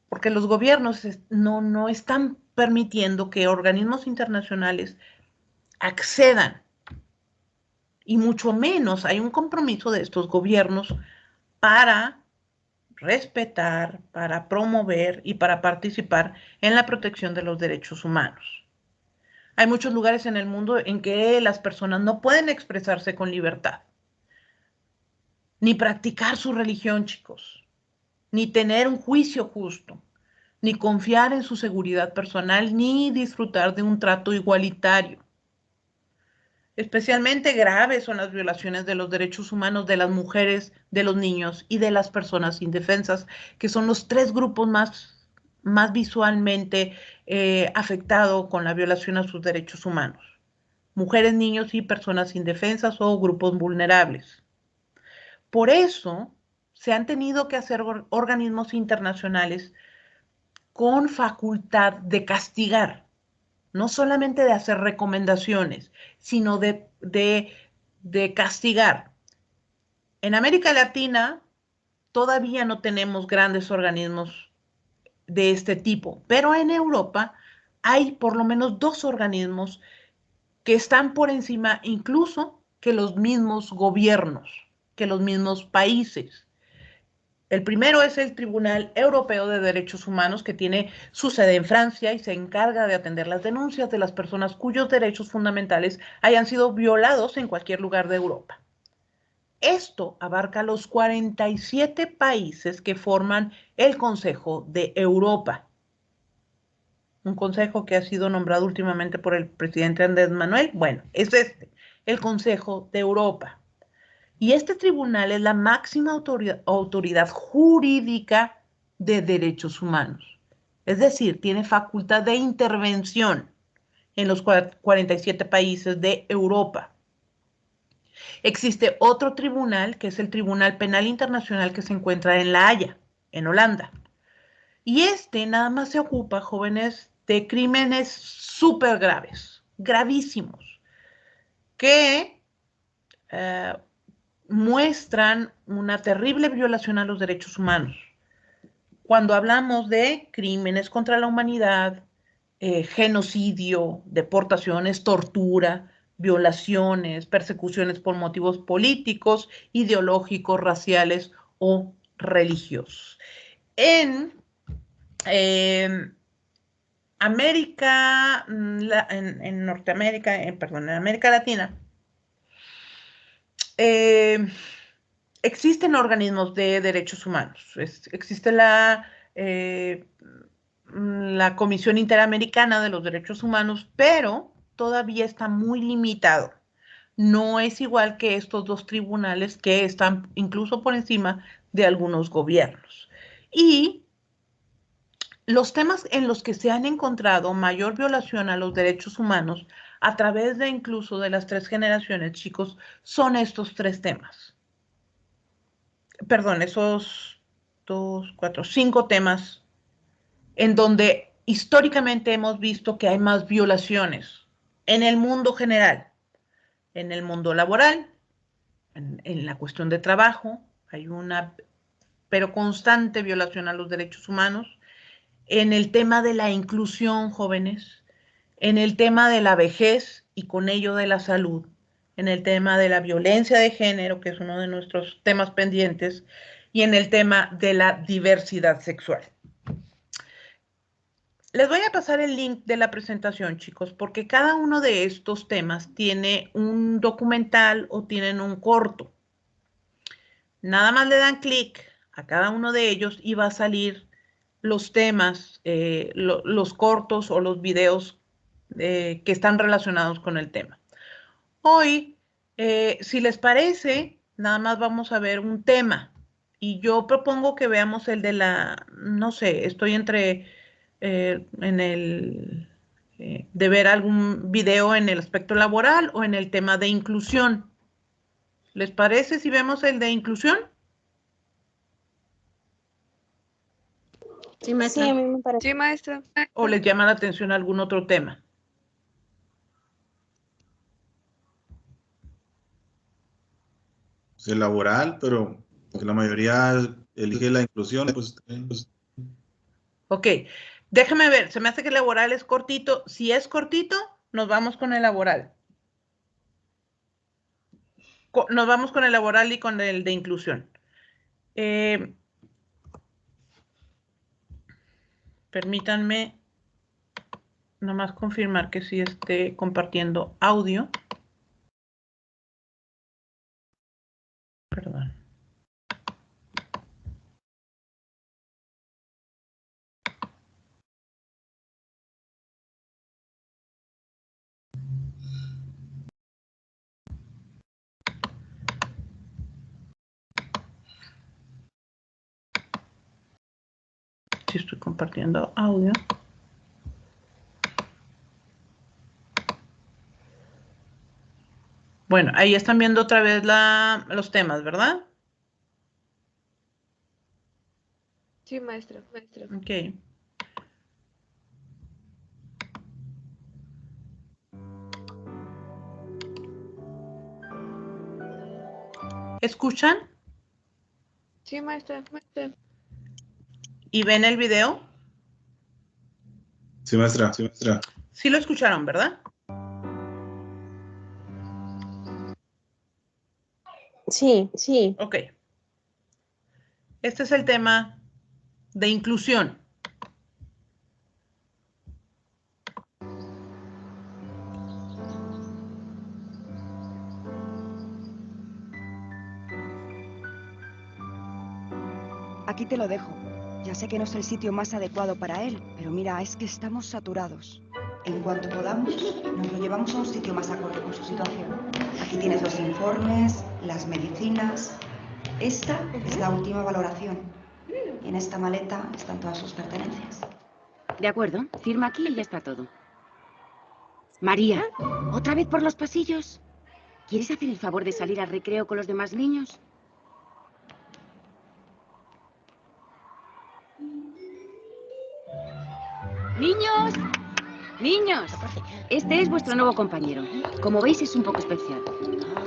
Porque los gobiernos no están permitiendo que organismos internacionales accedan y mucho menos hay un compromiso de estos gobiernos para respetar, para promover y para participar en la protección de los derechos humanos. Hay muchos lugares en el mundo en que las personas no pueden expresarse con libertad, ni practicar su religión, chicos, ni tener un juicio justo, ni confiar en su seguridad personal, ni disfrutar de un trato igualitario. Especialmente graves son las violaciones de los derechos humanos de las mujeres, de los niños y de las personas indefensas, que son los 3 grupos más visualmente afectados con la violación a sus derechos humanos. Mujeres, niños y personas indefensas o grupos vulnerables. Por eso se han tenido que hacer organismos internacionales con facultad de castigar, no solamente de hacer recomendaciones, sino de castigar. En América Latina todavía no tenemos grandes organismos de este tipo, pero en Europa hay por lo menos 2 organismos que están por encima incluso que los mismos gobiernos, que los mismos países. El primero es el Tribunal Europeo de Derechos Humanos, que tiene su sede en Francia y se encarga de atender las denuncias de las personas cuyos derechos fundamentales hayan sido violados en cualquier lugar de Europa. Esto abarca los 47 países que forman el Consejo de Europa, un consejo que ha sido nombrado últimamente por el presidente Andrés Manuel. Bueno, es el Consejo de Europa. Y este tribunal es la máxima autoridad jurídica de derechos humanos. Es decir, tiene facultad de intervención en los 47 países de Europa. Existe otro tribunal, que es el Tribunal Penal Internacional, que se encuentra en La Haya, en Holanda. Y este nada más se ocupa, jóvenes, de crímenes súper graves, gravísimos, que muestran una terrible violación a los derechos humanos. Cuando hablamos de crímenes contra la humanidad, genocidio, deportaciones, tortura, violaciones, persecuciones por motivos políticos, ideológicos, raciales o religiosos. En América, en Norteamérica, perdón, en América Latina, existen organismos de derechos humanos. Existe la Comisión Interamericana de los Derechos Humanos, pero todavía está muy limitado. no es igual que estos dos tribunales que están incluso por encima de algunos gobiernos. Y los temas en los que se han encontrado mayor violación a los derechos humanos a través de incluso de las 3 generaciones, chicos, son estos 3 temas. Perdón, esos 2, 4, 5 temas en donde históricamente hemos visto que hay más violaciones en el mundo general, en el mundo laboral, en la cuestión de trabajo, hay una pero constante violación a los derechos humanos, en el tema de la inclusión, jóvenes, en el tema de la vejez y con ello de la salud, en el tema de la violencia de género, que es uno de nuestros temas pendientes, y en el tema de la diversidad sexual. Les voy a pasar el link de la presentación, chicos, porque cada uno de estos temas tiene un documental o tienen un corto. Nada más le dan clic a cada uno de ellos y va a salir los temas, los cortos o los videos que están relacionados con el tema. Hoy, si les parece, nada más vamos a ver un tema y yo propongo que veamos el de la, no sé, estoy entre de ver algún video en el aspecto laboral o en el tema de inclusión. ¿Les parece si vemos el de inclusión? Sí, maestra. Sí, a mí me parece. Sí, maestra. ¿O les llama la atención algún otro tema? El laboral, pero que la mayoría elige la inclusión, pues, Ok, déjame ver, se me hace que el laboral es cortito. Si es cortito, nos vamos con el laboral. Nos vamos con el laboral y con el de inclusión. Permítanme nomás confirmar que sí esté compartiendo audio. Perdón. Sí estoy compartiendo audio. Bueno, ahí están viendo otra vez los temas, ¿verdad? Sí, maestra. Ok. ¿Escuchan Sí, maestra. y ven el video? sí, maestra, sí, maestra. Sí lo escucharon, ¿verdad? Sí. Ok. Este es el tema de inclusión. Aquí te lo dejo. Ya sé que no es el sitio más adecuado para él, pero mira, es que estamos saturados. En cuanto podamos, nos lo llevamos a un sitio más acorde con su situación. Aquí tienes los informes, las medicinas. Esta es la última valoración. Y en esta maleta están todas sus pertenencias. De acuerdo, firma aquí y ya está todo. María, ¿otra vez por los pasillos? ¿Quieres hacer el favor de salir al recreo con los demás niños? ¡Niños! ¡Niños! Este es vuestro nuevo compañero. Como veis, es un poco especial.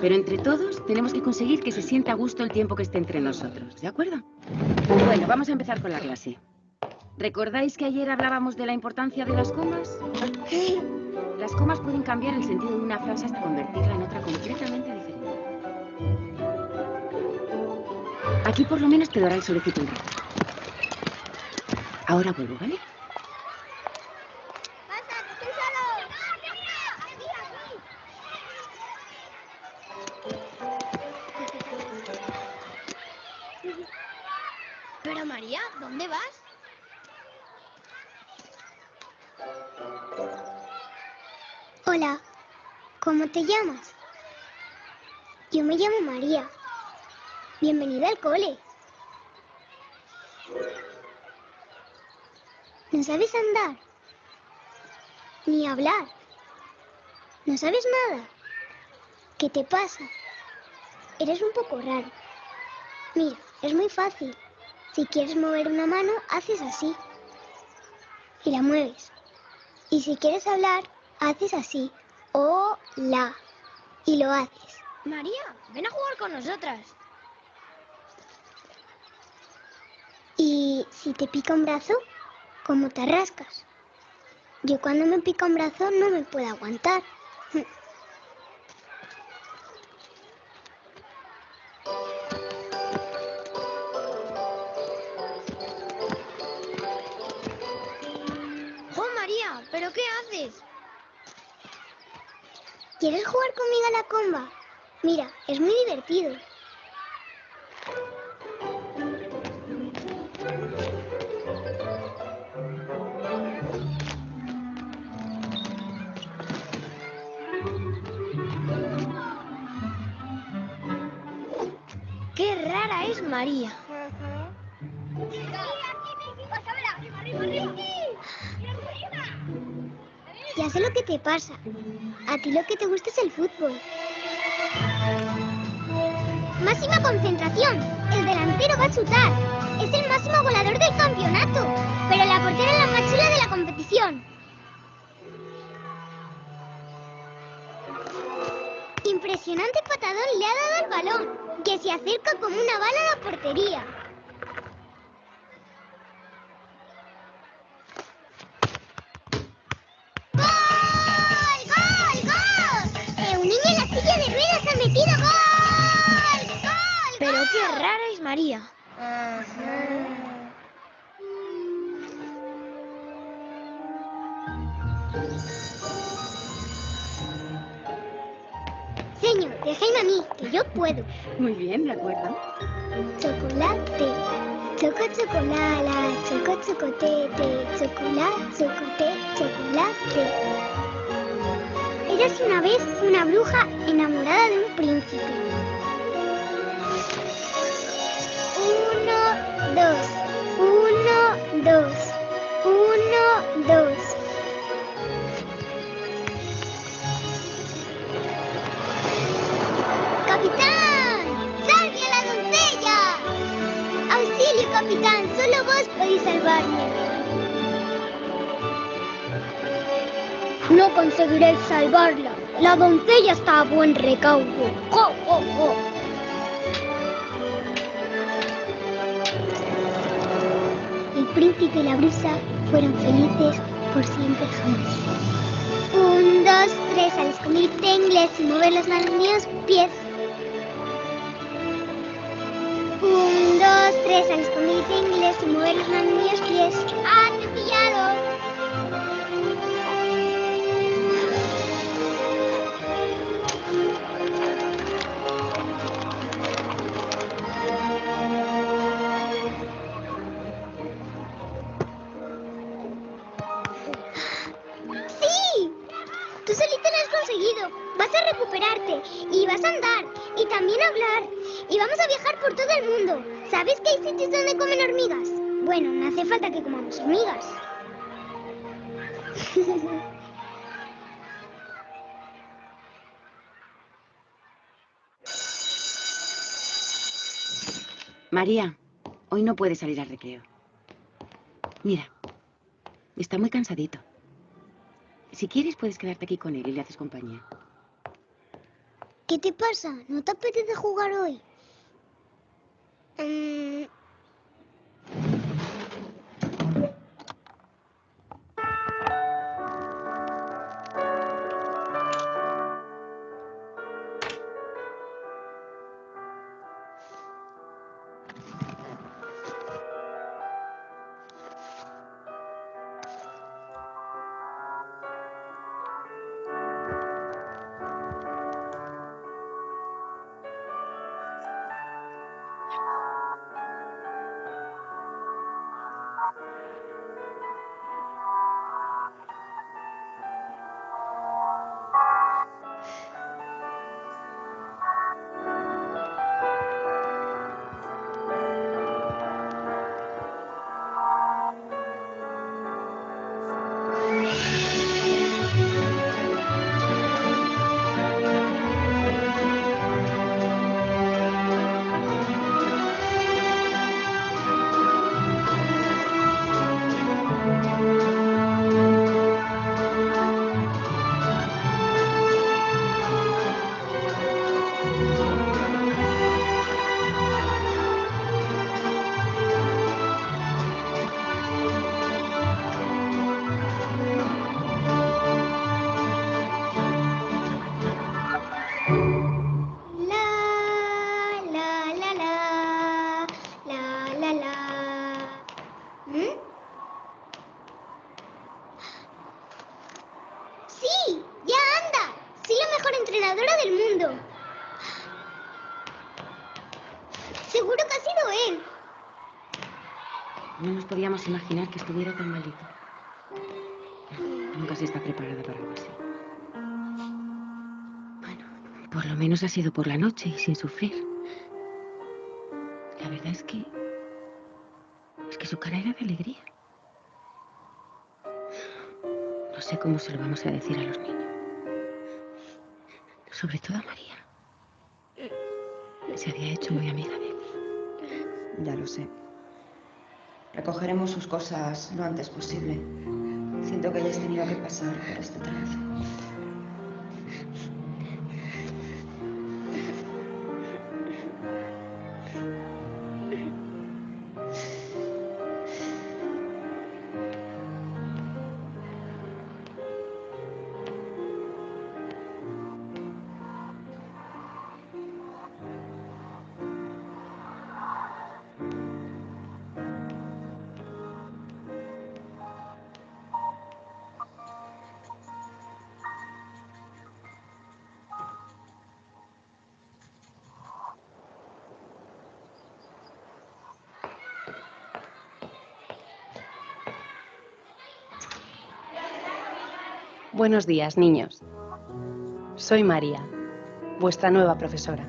Pero entre todos tenemos que conseguir que se sienta a gusto el tiempo que esté entre nosotros, ¿de acuerdo? Bueno, vamos a empezar con la clase. ¿Recordáis que ayer hablábamos de la importancia de las comas? Las comas pueden cambiar el sentido de una frase hasta convertirla en otra completamente diferente. Aquí por lo menos te dará el solecito un rato. Ahora vuelvo, ¿vale? Pero María, ¿dónde vas? Hola, ¿cómo te llamas? Yo me llamo María. Bienvenida al cole. ¿No sabes andar? Ni hablar. ¿No sabes nada? ¿Qué te pasa? Eres un poco raro. Mira, es muy fácil. Si quieres mover una mano, haces así. Y la mueves. Y si quieres hablar, haces así. Hola. Y lo haces. María, ven a jugar con nosotras. Y si te pica un brazo, ¿cómo te rascas? Yo cuando me pica un brazo no me puedo aguantar. ¡Oh, María! ¿Pero qué haces? ¿Quieres jugar conmigo a la comba? Mira, es muy divertido. ¡Qué rara es María! Ya sé lo que te pasa. A ti lo que te gusta es el fútbol. Máxima concentración. El delantero va a chutar. Es el máximo goleador del campeonato. Pero la portera es la más chula de la competición. Impresionante patadón le ha dado al balón, que se acerca como una bala a la portería. ¡Gol! ¡Gol! ¡Gol! Un niño en la silla de ruedas ha metido gol. ¡Gol! Pero qué rara es María. Señor, déjame a mí, que yo puedo. Muy bien, de acuerdo. Chocolate, chocolala, chocotete, chocolate. Érase una vez una bruja enamorada de un príncipe. 1, 2, 1, 2, 1, 2. ¡Capitán! ¡Salve a la doncella! ¡Auxilio, capitán! Solo vos podéis salvarme. No conseguiréis salvarla. La doncella está a buen recaudo. ¡Jo, jo, jo! El príncipe y la bruja fueron felices por siempre jamás. 1, 2, 3, al escondite inglés y mover las manos ni los pies. 1, 2, 3, al escondite inglés y mover las manos ni los pies. ¡Ah, te he pillado! ¡Sí! Tú solito lo has conseguido. Vas a recuperarte y vas a andar y también hablar y vamos a viajar por todo el mundo. ¿Sabes que hay sitios donde comen hormigas? Bueno, no hace falta que comamos hormigas. María, hoy no puedes salir al recreo. Mira, está muy cansadito. Si quieres, puedes quedarte aquí con él y le haces compañía. ¿Qué te pasa? ¿No te apetece jugar hoy? podíamos imaginar que estuviera tan malito. Nunca se está preparada para algo así. Bueno, por lo menos ha sido por la noche y sin sufrir. La verdad es que su cara era de alegría. No sé cómo se lo vamos a decir a los niños. Sobre todo a María. Se había hecho muy amiga de él. Ya lo sé. Recogeremos sus cosas lo antes posible. Siento que hayas tenido que pasar por este trance. Buenos días, niños. Soy María, vuestra nueva profesora.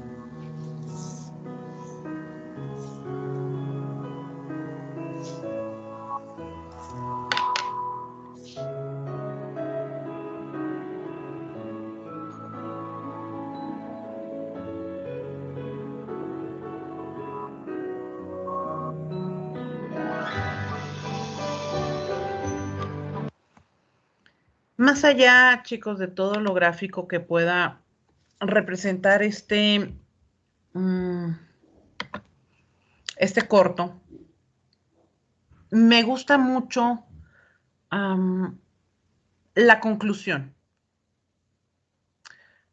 Más allá, chicos, de todo lo gráfico que pueda representar este corto, me gusta mucho la conclusión,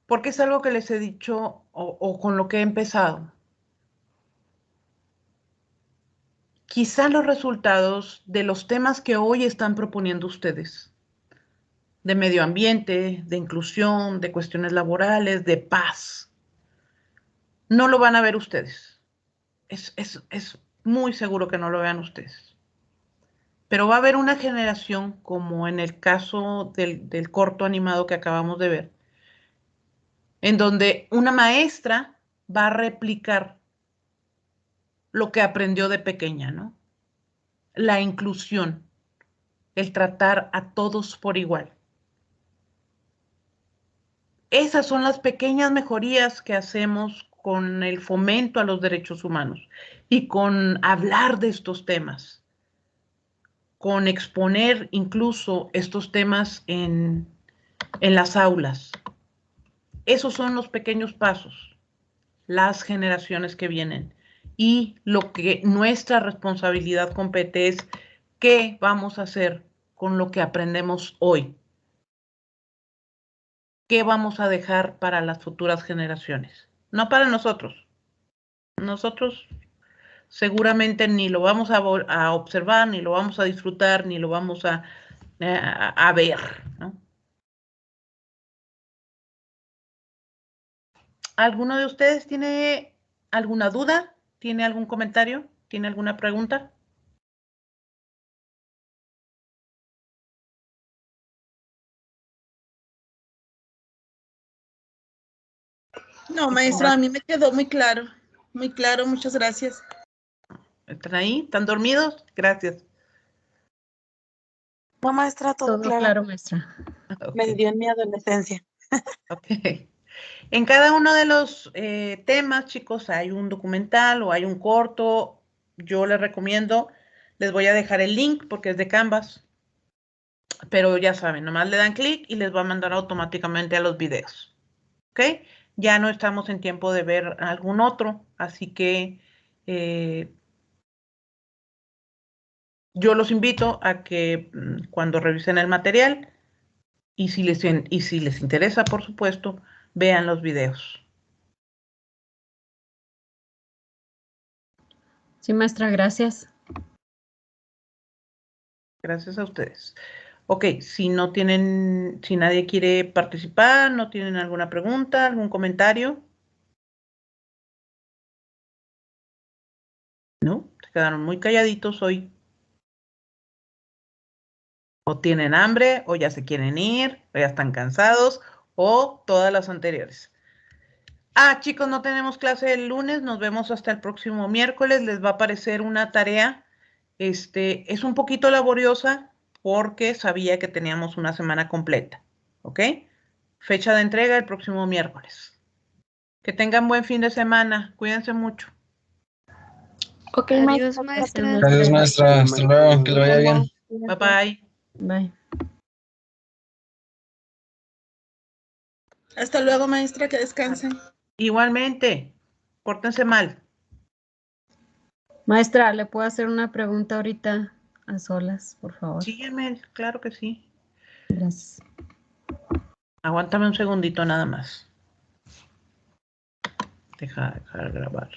porque es algo que les he dicho o con lo que he empezado. Quizá los resultados de los temas que hoy están proponiendo ustedes, de medio ambiente, de inclusión, de cuestiones laborales, de paz, no lo van a ver ustedes. Es muy seguro que no lo vean ustedes. Pero va a haber una generación, como en el caso del corto animado que acabamos de ver, en donde una maestra va a replicar lo que aprendió de pequeña, ¿no? La inclusión, el tratar a todos por igual. Esas son las pequeñas mejorías que hacemos con el fomento a los derechos humanos y con hablar de estos temas, con exponer incluso estos temas en las aulas. Esos son los pequeños pasos, las generaciones que vienen. Y lo que nuestra responsabilidad compete es qué vamos a hacer con lo que aprendemos hoy. ¿Qué vamos a dejar para las futuras generaciones? No para nosotros. Nosotros seguramente ni lo vamos a observar, ni lo vamos a disfrutar, ni lo vamos a ver, ¿no? ¿Alguno de ustedes tiene alguna duda? ¿Tiene algún comentario? ¿Tiene alguna pregunta? No, maestra, a mí me quedó muy claro, muchas gracias. ¿Están ahí? ¿Están dormidos? Gracias. No, maestra, todo claro, maestra. Me dio en mi adolescencia. Ok. En cada uno de los temas, chicos, hay un documental o hay un corto. Yo les recomiendo, les voy a dejar el link porque es de Canvas. Pero ya saben, nomás le dan clic y les va a mandar automáticamente a los videos. ¿Ok? Ya no estamos en tiempo de ver algún otro, así que yo los invito a que cuando revisen el material y si les interesa, por supuesto, vean los videos. Sí, maestra, gracias. Gracias a ustedes. Ok, si nadie quiere participar, no tienen alguna pregunta, algún comentario. ¿No? Se quedaron muy calladitos hoy. O tienen hambre, o ya se quieren ir, o ya están cansados, o todas las anteriores. Chicos, no tenemos clase el lunes, nos vemos hasta el próximo miércoles. Les va a aparecer una tarea. Es un poquito laboriosa porque sabía que teníamos una semana completa. ¿Ok? Fecha de entrega el próximo miércoles. Que tengan buen fin de semana. Cuídense mucho. Ok, Adiós, maestra. maestra. Adiós, maestra. Hasta luego. Que le vaya bien. Bye bye. Bye. Hasta luego, maestra, que descansen. Igualmente. Pórtense mal. Maestra, ¿le puedo hacer una pregunta ahorita a solas, por favor? Sígueme, claro que sí. Gracias. Aguántame un segundito nada más. Deja de grabar.